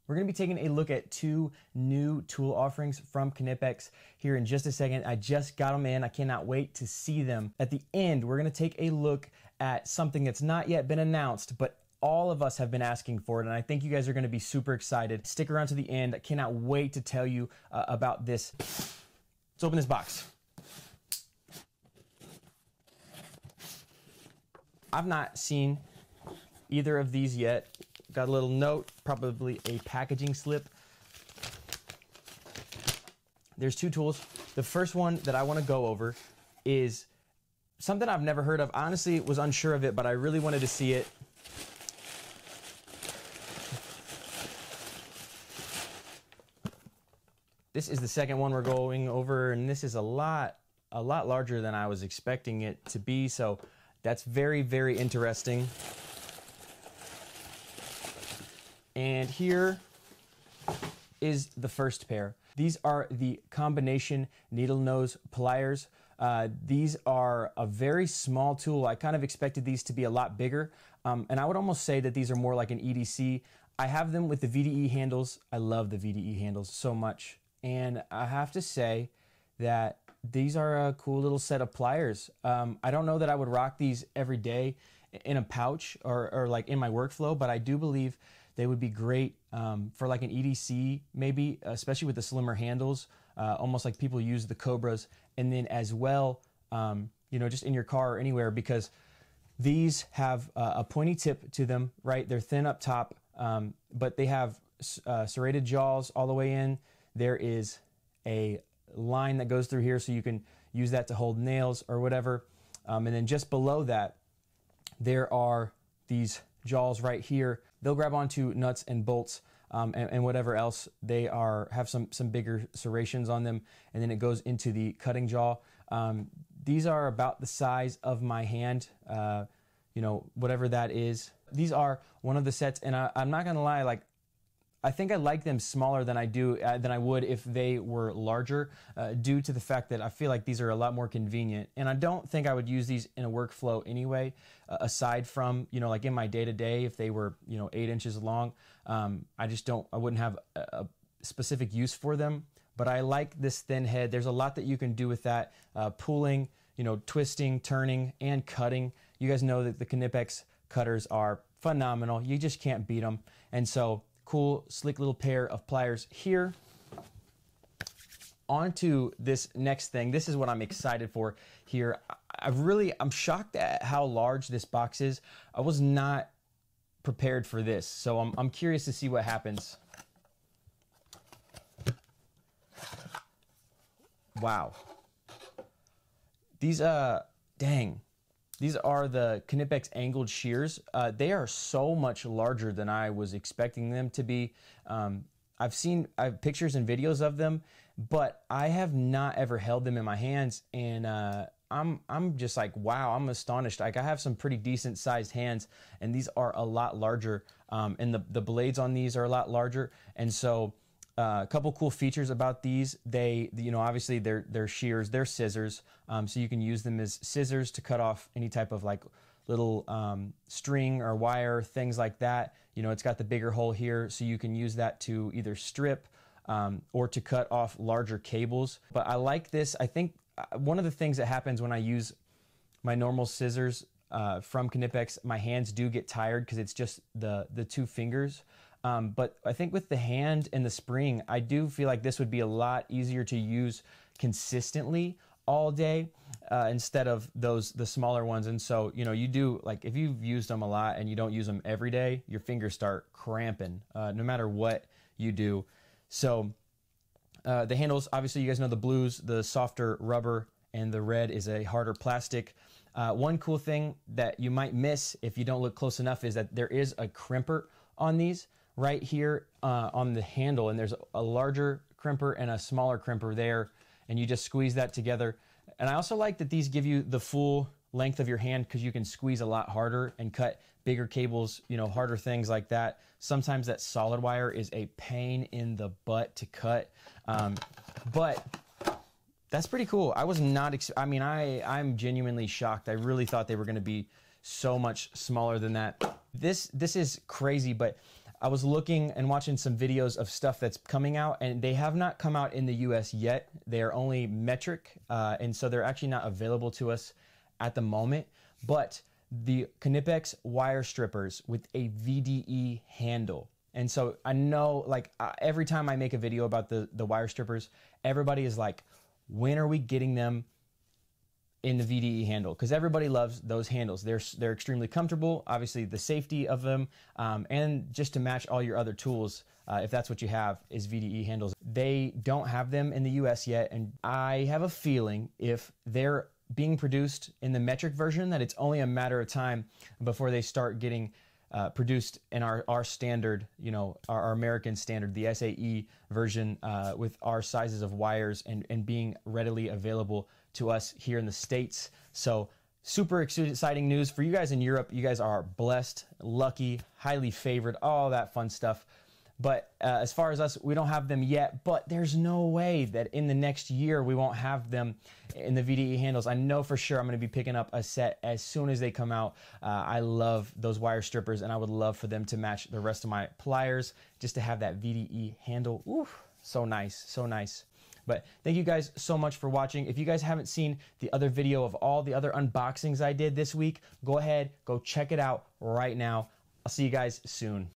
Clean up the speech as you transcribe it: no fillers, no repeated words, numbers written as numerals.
We're going to be taking a look at two new tool offerings from Knipex here in just a second. I just got them in. I cannot wait to see them. At the end, we're going to take a look at something that's not yet been announced, but all of us have been asking for it, and I think you guys are going to be super excited. Stick around to the end. I cannot wait to tell you about this. Let's open this box. I've not seen either of these yet. Got a little note, probably a packaging slip. There's two tools. The first one that I want to go over is something I've never heard of. I honestly was unsure of it, but I really wanted to see it. This is the second one we're going over, and this is a lot larger than I was expecting it to be, so that's very, very interesting. And here is the first pair. These are the combination needle nose pliers. These are a very small tool. I kind of expected these to be a lot bigger. And I would almost say that these are more like an EDC. I have them with the VDE handles. I love the VDE handles so much. And I have to say that these are a cool little set of pliers. I don't know that I would rock these every day in a pouch or like in my workflow, but I do believe they would be great for like an EDC maybe, especially with the slimmer handles, almost like people use the Cobras. And then as well, you know, just in your car or anywhere, because these have a pointy tip to them, right? They're thin up top, but they have serrated jaws all the way in. There is a line that goes through here, so you can use that to hold nails or whatever. And then just below that, there are these jaws right here. They'll grab onto nuts and bolts and whatever else. They have some bigger serrations on them, and then it goes into the cutting jaw. These are about the size of my hand, you know, whatever that is. These are one of the sets, and I'm not gonna lie, like, I think I like them smaller than I would if they were larger, due to the fact that I feel like these are a lot more convenient. And I don't think I would use these in a workflow anyway, aside from, you know, like in my day-to-day, if they were, you know, 8 inches long. I wouldn't have a specific use for them. But I like this thin head. There's a lot that you can do with that, pulling, you know, twisting, turning, and cutting. You guys know that the Knipex cutters are phenomenal. You just can't beat them. And so, cool, slick little pair of pliers here. On to this next thing. This is what I'm excited for here. I'm shocked at how large this box is. I was not prepared for this, so I'm curious to see what happens. Wow. These, dang. These are the Knipex Angled Shears. They are so much larger than I was expecting them to be. I have pictures and videos of them, but I have not ever held them in my hands, and I'm just like, wow, I'm astonished. Like, I have some pretty decent sized hands, and these are a lot larger, and the blades on these are a lot larger. And so a couple cool features about these. They, you know, obviously they're shears, they're scissors, so you can use them as scissors to cut off any type of like little string or wire, things like that. You know, it's got the bigger hole here, so you can use that to either strip or to cut off larger cables. But I like this. I think one of the things that happens when I use my normal scissors from Knipex, my hands do get tired because it's just the two fingers. But I think with the hand and the spring, I do feel like this would be a lot easier to use consistently all day instead of the smaller ones. And so, you know, you do, like, if you've used them a lot and you don't use them every day, your fingers start cramping no matter what you do. So the handles, obviously you guys know the blues, the softer rubber, and the red is a harder plastic. One cool thing that you might miss if you don't look close enough is that there is a crimper on these right here on the handle, and there's a larger crimper and a smaller crimper there, and you just squeeze that together. And I also like that these give you the full length of your hand, because you can squeeze a lot harder and cut bigger cables, you know, harder things like that. Sometimes that solid wire is a pain in the butt to cut, but that's pretty cool. I was not, I'm genuinely shocked. I really thought they were going to be so much smaller than that. This is crazy, but I was looking and watching some videos of stuff that's coming out, and they have not come out in the US yet. They are only metric, and so they're actually not available to us at the moment. But the Knipex wire strippers with a VDE handle. And so I know, like, every time I make a video about the wire strippers, everybody is like, when are we getting them in the VDE handle? Because everybody loves those handles. They're extremely comfortable. Obviously, the safety of them, and just to match all your other tools, if that's what you have, is VDE handles. They don't have them in the US yet, and I have a feeling if they're being produced in the metric version, that it's only a matter of time before they start getting produced in our standard, you know, our American standard, the SAE version, with our sizes of wires and being readily available to us here in the States. So super exciting news for you guys in Europe. You guys are blessed, lucky, highly favored, all that fun stuff. But as far as us, we don't have them yet, but there's no way that in the next year we won't have them in the VDE handles. I know for sure I'm going to be picking up a set as soon as they come out. I love those wire strippers, and I would love for them to match the rest of my pliers, just to have that VDE handle. Ooh, so nice, so nice. But thank you guys so much for watching. If you guys haven't seen the other video of all the other unboxings I did this week, go ahead, go check it out right now. I'll see you guys soon.